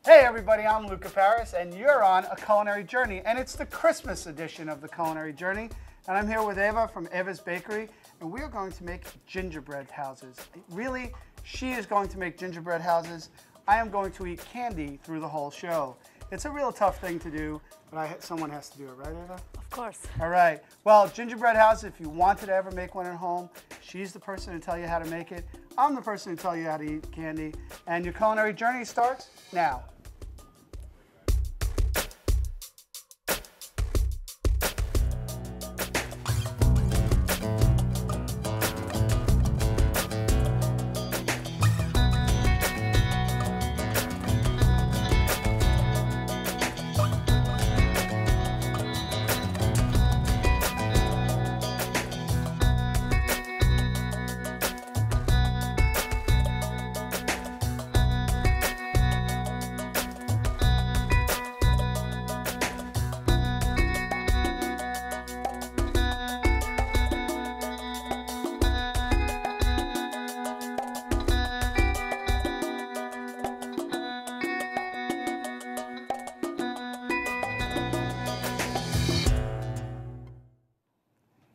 Hey everybody, I'm Luca Paris and you're on a culinary journey, and it's the Christmas edition of the culinary journey. And I'm here with Eva from Eva's Bakery, and we are going to make gingerbread houses. Really, she is going to make gingerbread houses. I am going to eat candy through the whole show. It's a real tough thing to do, but someone has to do it, right, Eva? Of course. All right. Well, gingerbread house, if you wanted to ever make one at home, she's the person to tell you how to make it. I'm the person to tell you how to eat candy. And your culinary journey starts now.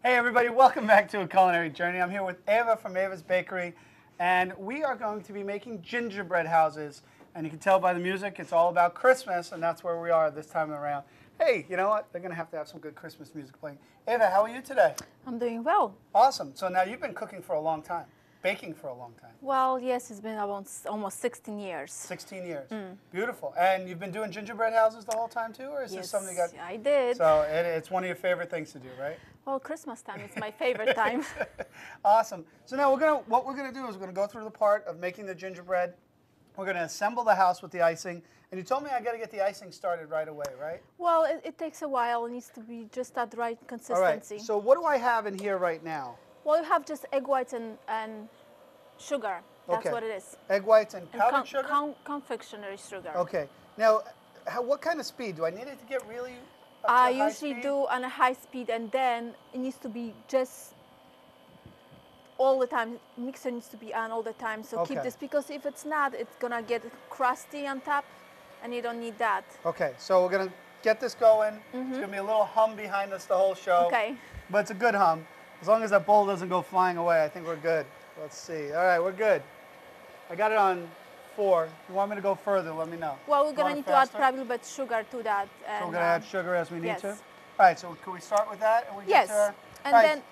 Hey everybody, welcome back to A Culinary Journey. I'm here with Eva from Eva's Bakery, and we are going to be making gingerbread houses. And you can tell by the music, it's all about Christmas, and that's where we are this time around. Hey, you know what? They're going to have some good Christmas music playing. Eva, how are you today? I'm doing well. Awesome. So now you've been cooking for a long time, baking for a long time. Well, yes, it's been almost 16 years. 16 years. Beautiful. And you've been doing gingerbread houses the whole time too, or is this something you got? I did. So it's one of your favorite things to do, right? Well, Christmas time is my favorite time. Awesome. So now what we're gonna do is we're gonna go through the part of making the gingerbread. We're gonna assemble the house with the icing. And you told me I gotta get the icing started right away, right? Well, it takes a while. It needs to be just at the right consistency. All right. So what do I have in here right now? Well, you have just egg whites and sugar. That's what it is. Egg whites and powdered sugar? Confectionery sugar. Okay. Now, what kind of speed? Do I need it to get really up to I high usually speed? do on a high speed, and then it needs to be just all the time. Mixer needs to be on all the time. So keep this, because if it's not, it's gonna get crusty on top, and you don't need that. Okay. So we're gonna get this going. It's gonna be a little hum behind us the whole show. Okay. But it's a good hum. As long as that bowl doesn't go flying away, I think we're good. Let's see. All right, we're good. I got it on 4. If you want me to go further, let me know. Well, we're gonna need to add probably a bit sugar to that. And, so we're gonna add sugar as we need to? All yes. right, so can we start with that? And we Yes, get to and then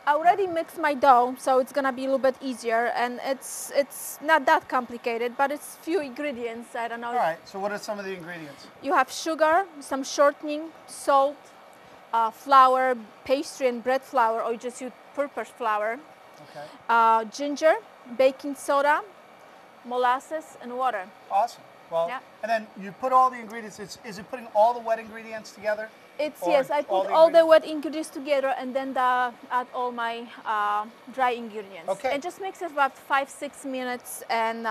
I already mixed my dough, so it's gonna be a little bit easier, and it's not that complicated, but it's few ingredients. I don't know. All right, so what are some of the ingredients? You have sugar, some shortening, salt, flour, pastry and bread flour, or you just use purpose flour. Okay. Ginger, baking soda, molasses, and water. Awesome. Well, and then you put all the ingredients. Is it putting all the wet ingredients together? Yes, I put all the wet ingredients together, and then add all my dry ingredients. Okay. And just mix it about 5-6 minutes, and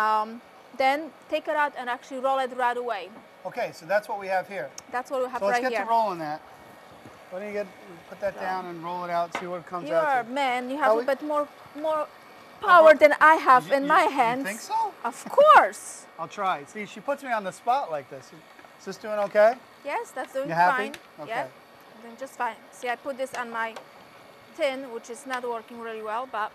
then take it out and actually roll it right away. Okay, so that's what we have here. That's what we have so right here. let's get to rolling that. Why don't you put that down and roll it out, see what it comes out to. You're a man. You have a bit more power than I have in my hands. You think so? Of course. I'll try. See, she puts me on the spot like this. Is this doing okay? Yes, that's doing you happy? fine. Okay. Yeah, doing just fine. See, I put this on my tin, which is not working really well, but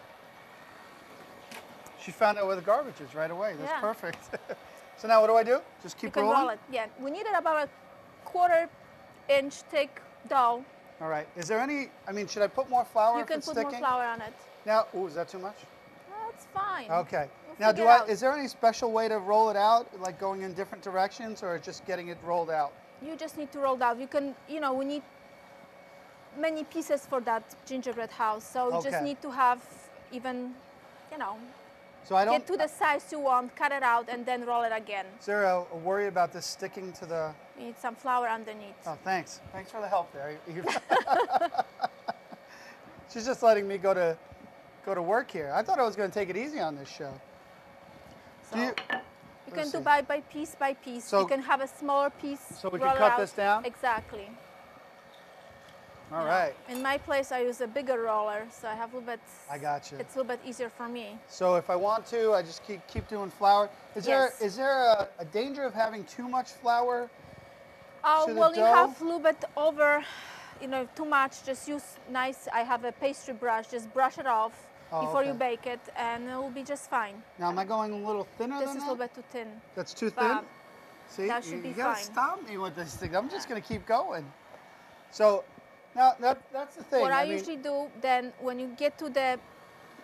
she found out where the garbage is right away. That's perfect. So now what do I do? Just keep rolling? You can roll it. Yeah, we needed about a 1/4 inch thick dough. All right. Is there any? I mean, should I put more flour? You can put more flour on it. Now, is that too much? That's fine. Okay. Now, is there any special way to roll it out, like going in different directions, or just getting it rolled out? You just need to roll it out. You can, we need many pieces for that gingerbread house, so you just need to have even, So I don't get to the size you want, cut it out, and then roll it again. Is there a worry about this sticking to the? You need some flour underneath. Oh, thanks. Thanks for the help there. She's just letting me go to work here. I thought I was going to take it easy on this show. So you can do by piece by piece. So you can have a smaller piece. So we can cut this down? Exactly. All right. In my place, I use a bigger roller, so I have a little bit. I got you. It's a little bit easier for me. So if I want to, I just keep doing flour. Yes. Is there a danger of having too much flour to the Well, dough? you have a little bit over, too much. Just use nice. I have a pastry brush. Just brush it off before you bake it, and it will be just fine. Now, am I going a little thinner This than is that? a little bit too thin. That's too thin? See, that should be you gotta fine. stop me with this thing. I'm just gonna keep going. So, now that's the thing. What I mean, usually do then, when you get to the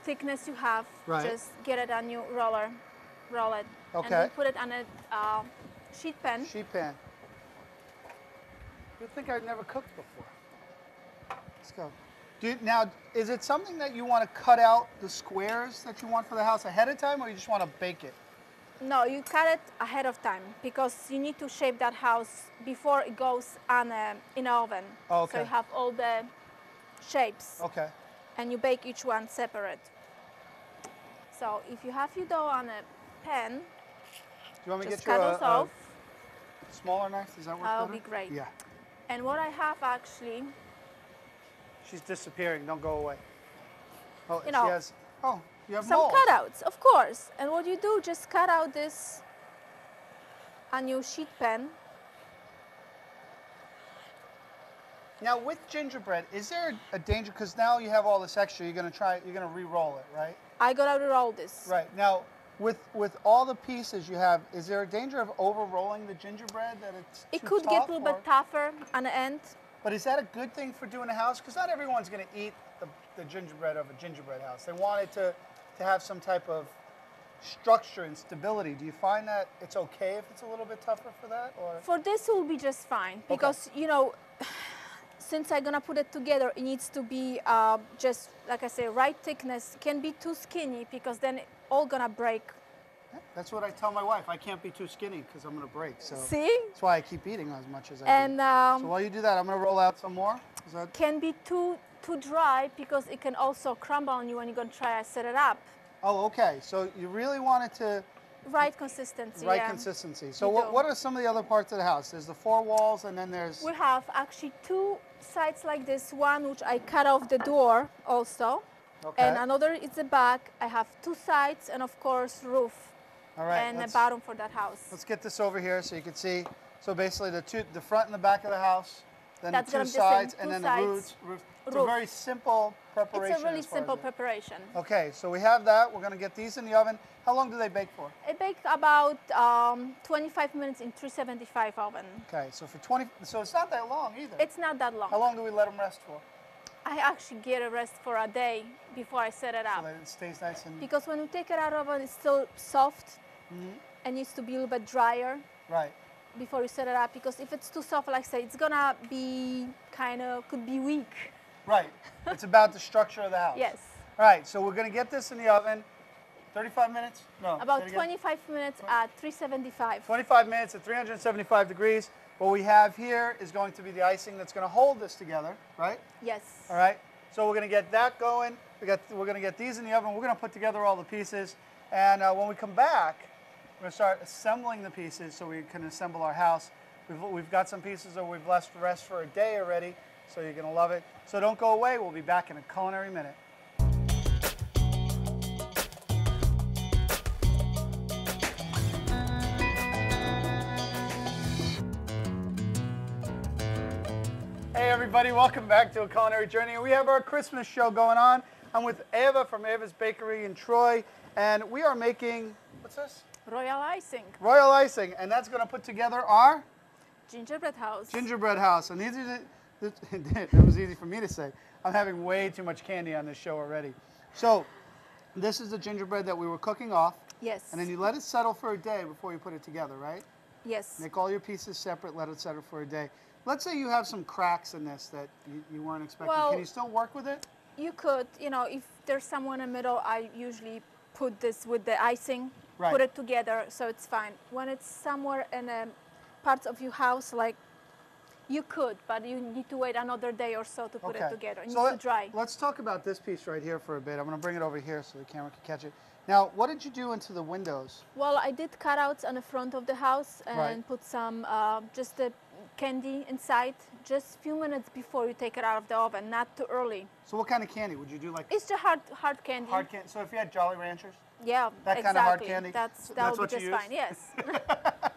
thickness you have, Right. just get it on your roller, roll it, and Okay. then put it on a sheet pan. Sheet pan. You'd think I'd never cooked before. Let's go. Now, is it something that you want to cut out the squares that you want for the house ahead of time, or you just want to bake it? No, you cut it ahead of time because you need to shape that house before it goes on in an oven. Oh, okay. So you have all the shapes, Okay. and you bake each one separate. So if you have your dough on a pan, Do you want me to just get you cut those off. a smaller knife? Does that work That'll better? be great. Yeah. And what I have actually, She's disappearing. Don't go away. Oh, You know, she has. Oh, you have some molds. cutouts, of course. And what you do, just cut out this on your sheet pan. Now, with gingerbread, is there a danger? Because now you have all this extra. You're gonna re-roll it, right? I gotta roll this. Right. Now, with all the pieces you have, is there a danger of over-rolling the gingerbread, that it's It too could get tough, a little or- bit tougher on the end. But is that a good thing for doing a house? Because not everyone's going to eat the gingerbread of a gingerbread house. They want it to have some type of structure and stability. Do you find that it's okay if it's a little bit tougher for that? Or For this, it will be just fine because since I'm gonna put it together, it needs to be just like I say, right thickness. Can be too skinny because then it all gonna break. That's what I tell my wife. I can't be too skinny because I'm going to break. So See? that's why I keep eating as much as I And do. So while you do that, I'm going to roll out some more. Is that can be too dry because it can also crumble on you when you're gonna try to set it up. Oh, okay. So you really want it to Right consistency. right yeah. consistency. So You do. what are some of the other parts of the house? There's the four walls, and then there's We have actually two sides like this. One which I cut off the door also, okay. and another is the back. I have two sides and of course roof. All right. And a bottom for that house. Let's get this over here so you can see. So basically the front and the back of the house, then That's the two gonna be the same, sides, and two then sides, the roof. It's a roof. very simple preparation. It's a really as far as simple that. preparation. Okay, so we have that. We're going to get these in the oven. How long do they bake for? It bakes about 25 minutes in 375 oven. Okay, so for 20, so it's not that long either. It's not that long. How long do we let them rest for? I actually get a rest for a day before I set it So up. that it stays nice and Because when you take it out of oven, it's still soft and needs to be a little bit drier right. before you set it up. Because if it's too soft, like I say, it's gonna be could be weak. Right. It's about the structure of the house. Yes. All right, so we're going to get this in the oven. 35 minutes? No. say About it again. 25 minutes at 375. 25 minutes at 375 degrees. What we have here is going to be the icing that's going to hold this together, right? Yes. All right. So we're going to get that going. We're going to get these in the oven. We're going to put together all the pieces. And when we come back, we're going to start assembling the pieces so we can assemble our house. We've got some pieces that we've left rest for a day already, so you're going to love it. So don't go away. We'll be back in a culinary minute. Hey everybody, welcome back to A Culinary Journey. We have our Christmas show going on. I'm with Eva from Eva's Bakery in Troy, and we are making, what's this? Royal icing. Royal icing, and that's going to put together our Gingerbread house. gingerbread house. And these are that was easy for me to say. I'm having way too much candy on this show already. So this is the gingerbread that we were cooking off, Yes. and then you let it settle for a day before you put it together, right? Yes. Make all your pieces separate, let it settle for a day. Let's say you have some cracks in this that you weren't expecting. Well, Can you still work with it? You could, if there's someone in the middle, I usually put this with the icing, Right. put it together, so it's fine. When it's somewhere in a parts of your house, like you could, but you need to wait another day or so to put it together. It needs to dry. Let's talk about this piece right here for a bit. I'm going to bring it over here so the camera can catch it. Now, what did you do into the windows? Well, I did cutouts on the front of the house and Right. put some just candy inside just a few minutes before you take it out of the oven, not too early. So what kind of candy would you do? Like it's just hard candy. Hard candy. So if you had Jolly Ranchers, yeah, that exactly. kind of hard candy. That would be just fine. Yes,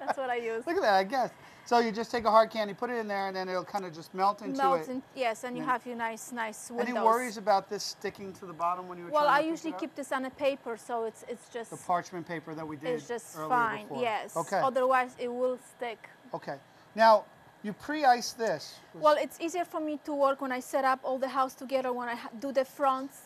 that's what I use. Look at that, I guess. So you just take a hard candy, put it in there, and then it'll kind of just melt into it. Yes, and you have your nice windows. Any worries about this sticking to the bottom when you were trying to Well, I pick usually it up? keep this on a paper, so it's just the parchment paper that we did it's just earlier fine. before. Yes. Okay. Otherwise, it will stick. Okay. Now you pre-ice this. Well, it's easier for me to work when I set up all the house together. When I do the fronts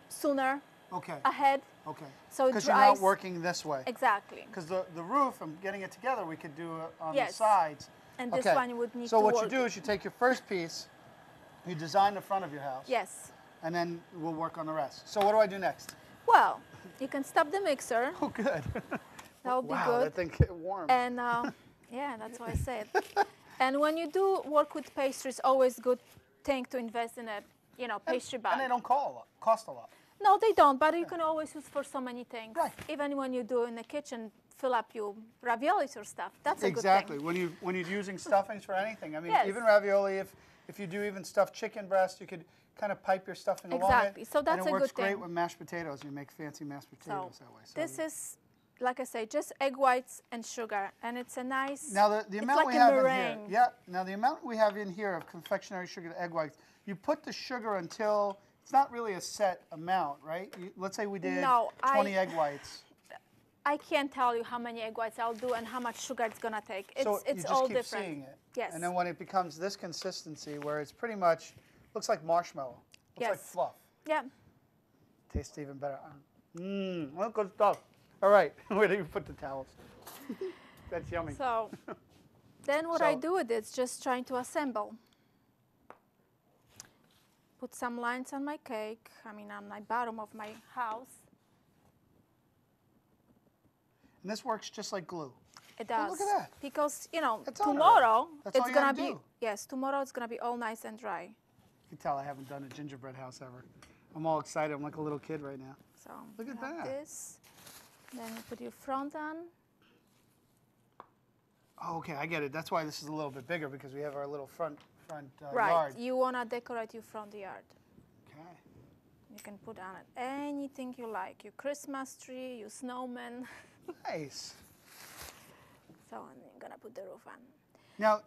sooner. Okay. Ahead. Okay. So it dries. Because you're not working this way. Exactly. Because the roof, I'm getting it together, we could do it on the Yes. sides. And this one you would need to So what work you do is you take your first piece, you design the front of your house. Yes. And then we'll work on the rest. So what do I do next? Well, you can stop the mixer. Oh, good. That would be wow, good. that thing get warm. And yeah, that's why I said. And when you do work with pastry, it's always good thing to invest in a pastry bag. And they don't cost a lot. No, they don't, but you can always use for so many things. Right. Even when you do in the kitchen, fill up your raviolis or stuff. That's a exactly. good thing. When you're using stuffings for anything. I mean, Yes. even ravioli, if you do even stuffed chicken breast, you could kind of pipe your stuffing along it. Exactly. So that's and a it works good thing. great with mashed potatoes. You make fancy mashed potatoes that way. So this is, like I say, just egg whites and sugar, and it's a nice. now the amount like we a have meringue. in here. Yeah. Now the amount we have in here of confectionery sugar to egg whites, you put the sugar until it's not really a set amount, right? Let's say we did 20 egg whites. I can't tell you how many egg whites I'll do and how much sugar it's gonna take. It's So you it's just all keep different. seeing it. Yes. And then when it becomes this consistency, where it's pretty much looks like marshmallow, looks like Yes. fluff. Yeah. Tastes even better. Well, good stuff. All right, where do you put the towels? That's yummy. So then what I do with it is just trying to assemble. Put some lines on my cake, on my bottom of my house. And this works just like glue. It does. Oh, look at that. Because, That's on tomorrow That's all it's you gonna gotta be do. yes, tomorrow it's gonna be all nice and dry. You can tell I haven't done a gingerbread house ever. I'm all excited. I'm like a little kid right now. So Look you at have that. this. Then you put your front on. Oh, okay, I get it. That's why this is a little bit bigger, because we have our little front Right. yard. You wanna decorate your front yard. Okay. You can put on it anything you like. Your Christmas tree, your snowman. Nice. So I'm gonna put the roof on. Now,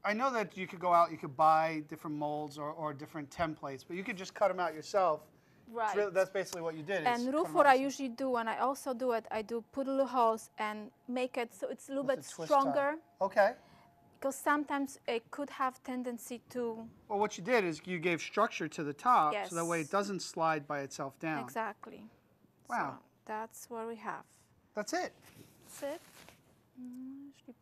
I know that you could go out, you could buy different molds or different templates, but you could just cut them out yourself. Right. That's basically what you did. is And cut roof, 'em what out I yourself. usually do, and I also do it, I do put little holes and make it so it's a little With bit the twist tie. stronger. Okay. Because sometimes it could have tendency to. Well, what you did is you gave structure to the top, Yes. so that way it doesn't slide by itself down. Exactly. Wow. So that's what we have. That's it. That's it. Usually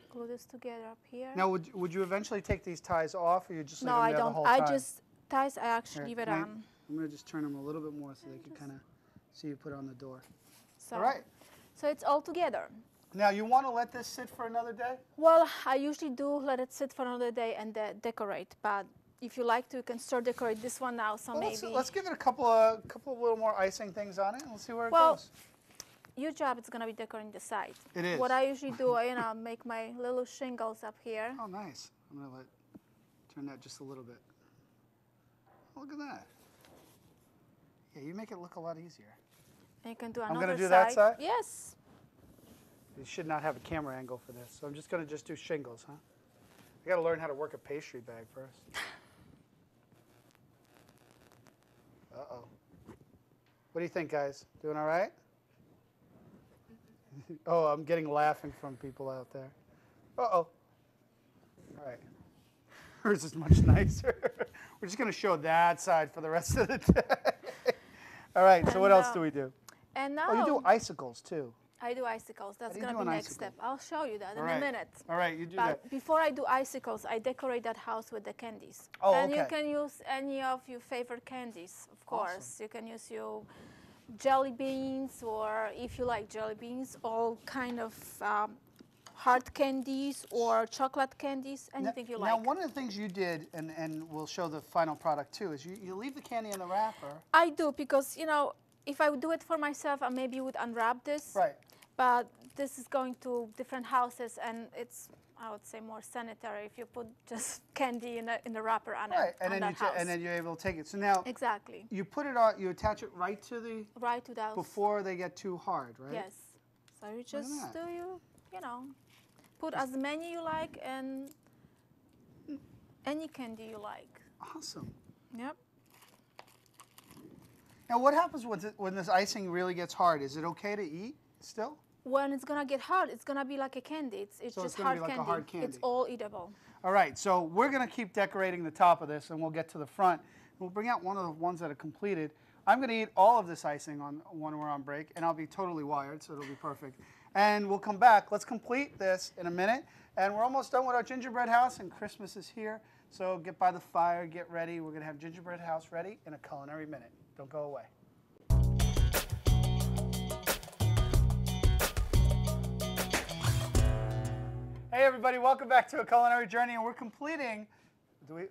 glue this together up here. Now, would you eventually take these ties off, or you just leave No, them I there the don't. whole I time? just ties. I actually Here, leave it can I- on. I'm going to just turn them a little bit more so they can kind of see you put it on the door. So, All right. So it's all together. Now, you want to let this sit for another day? Well, I usually do let it sit for another day and decorate. But if you like to, you can start decorate this one now. So Well, maybe. let's give it a couple of little more icing things on it, and let's see where it Well, goes. Your job is gonna be decorating the side. It is. What I usually do, I make my little shingles up here. Oh, nice. I'm going to turn that just a little bit. Oh, look at that. Yeah, you make it look a lot easier. And you can do I'm another gonna do that side? Yes. You should not have a camera angle for this, so I'm just going to just do shingles, huh? I got to learn how to work a pastry bag first. Uh-oh. What do you think, guys? Doing all right? Oh, I'm getting laughing from people out there. Uh-oh. All right. Hers is much nicer. We're just going to show that side for the rest of the day. All right, so what else do we do? And now Oh, you do icicles, too. I do icicles. That's do you gonna do be an next icicle? step. I'll show you that All in right. a minute. All right, you do But that. before I do icicles, I decorate that house with the candies. Oh, and okay. you can use any of your favorite candies, of course. Awesome. You can use your jelly beans, or if you like jelly beans, all kind of hard candies or chocolate candies, anything you like. Now, one of the things you did, and we'll show the final product too, is you leave the candy in the wrapper. I do, because if I would do it for myself, I maybe would unwrap this. Right. but this is going to different houses, and it's, I would say, more sanitary if you put just candy in the wrapper on Right, it. And then you're able to take it. So now, exactly. you put it on. You attach it right to the house before they get too hard, right? Yes. So you just you know, put as many you like and any candy you like. Awesome. Yep. Now, what happens when this icing really gets hard? Is it okay to eat still? When it's gonna get hard, it's gonna be like a candy. It's just hard candy. A hard candy. It's all eatable. All right, so we're gonna keep decorating the top of this, and we'll get to the front. We'll bring out one of the ones that are completed. I'm gonna eat all of this icing when we're on break, and I'll be totally wired, so it'll be perfect. And we'll come back. Let's complete this in a minute, and we're almost done with our gingerbread house, and Christmas is here. So get by the fire, get ready. We're gonna have gingerbread house ready in a culinary minute. Don't go away. Hey everybody, welcome back to A Culinary Journey, and we're completing, we're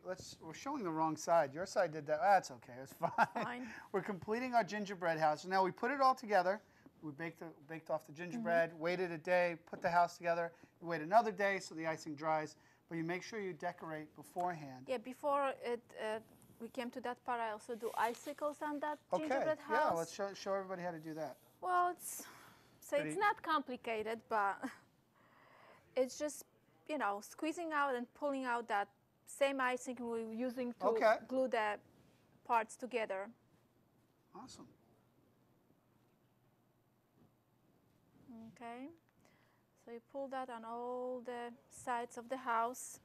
showing the wrong side. Your side did that. That's okay, it's fine. We're completing our gingerbread house. Now we put it all together. We baked off the gingerbread, waited a day, put the house together. You wait another day so the icing dries, but you make sure you decorate beforehand. Yeah, before we came to that part, I also do icicles on that gingerbread house. Yeah, let's show everybody how to do that. Well, it's not complicated, but it's just, you know, squeezing out and pulling out that same icing we're using to glue the parts together. Awesome. Okay, so you pull that on all the sides of the house.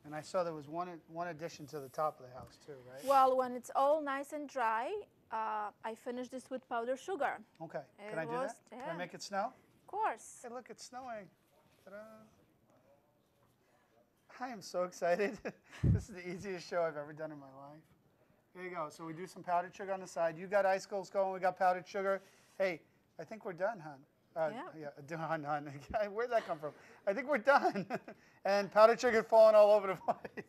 And I saw there was one addition to the top of the house too, right? Well, when it's all nice and dry, I finish this with powdered sugar. Okay. Can I do that? Yeah. Can I make it snow? Of course. Hey, look, it's snowing. Ta-da. I am so excited. This is the easiest show I've ever done in my life. Here you go. So we do some powdered sugar on the side. You got icicles going. We got powdered sugar. Hey, I think we're done, hon. Hon. Where'd that come from? I think we're done. And powdered sugar falling all over the place.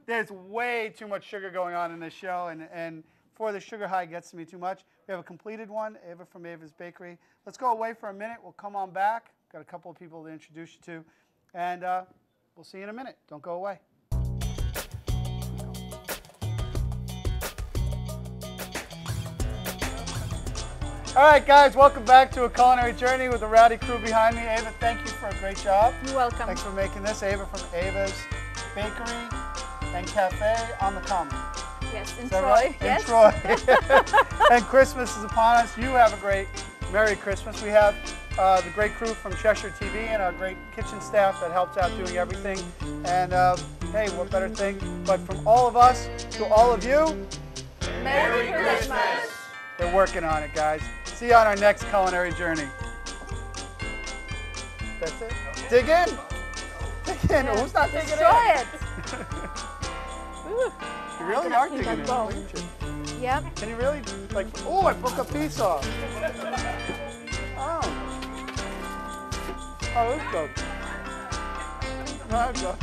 There's way too much sugar going on in this show, and before the sugar high gets to me too much, we have a completed one, Eva from Eva's Bakery. Let's go away for a minute. We'll come on back. Got a couple of people to introduce you to, and we'll see you in a minute. Don't go away. All right, guys, welcome back to A Culinary Journey with the rowdy crew behind me. Eva, thank you for a great job. You're welcome. Thanks for making this. Eva from Eva's Bakery and Cafe on the Common. Yes, in Troy. Right? In yes. Troy. And Christmas is upon us. You have a great Merry Christmas. We have the great crew from Cheshire TV and our great kitchen staff that helps out doing everything. And hey, what better thing? But from all of us to all of you, Merry Christmas. They're working on it, guys. See you on our next culinary journey. That's it. Dig in. Dig in. Yeah. Who's not digging in? Destroy it. You really are digging in. Look at you. Yep. Can you really, like, oh, I broke a piece off. Oh. Oh, it's good. No, it's good.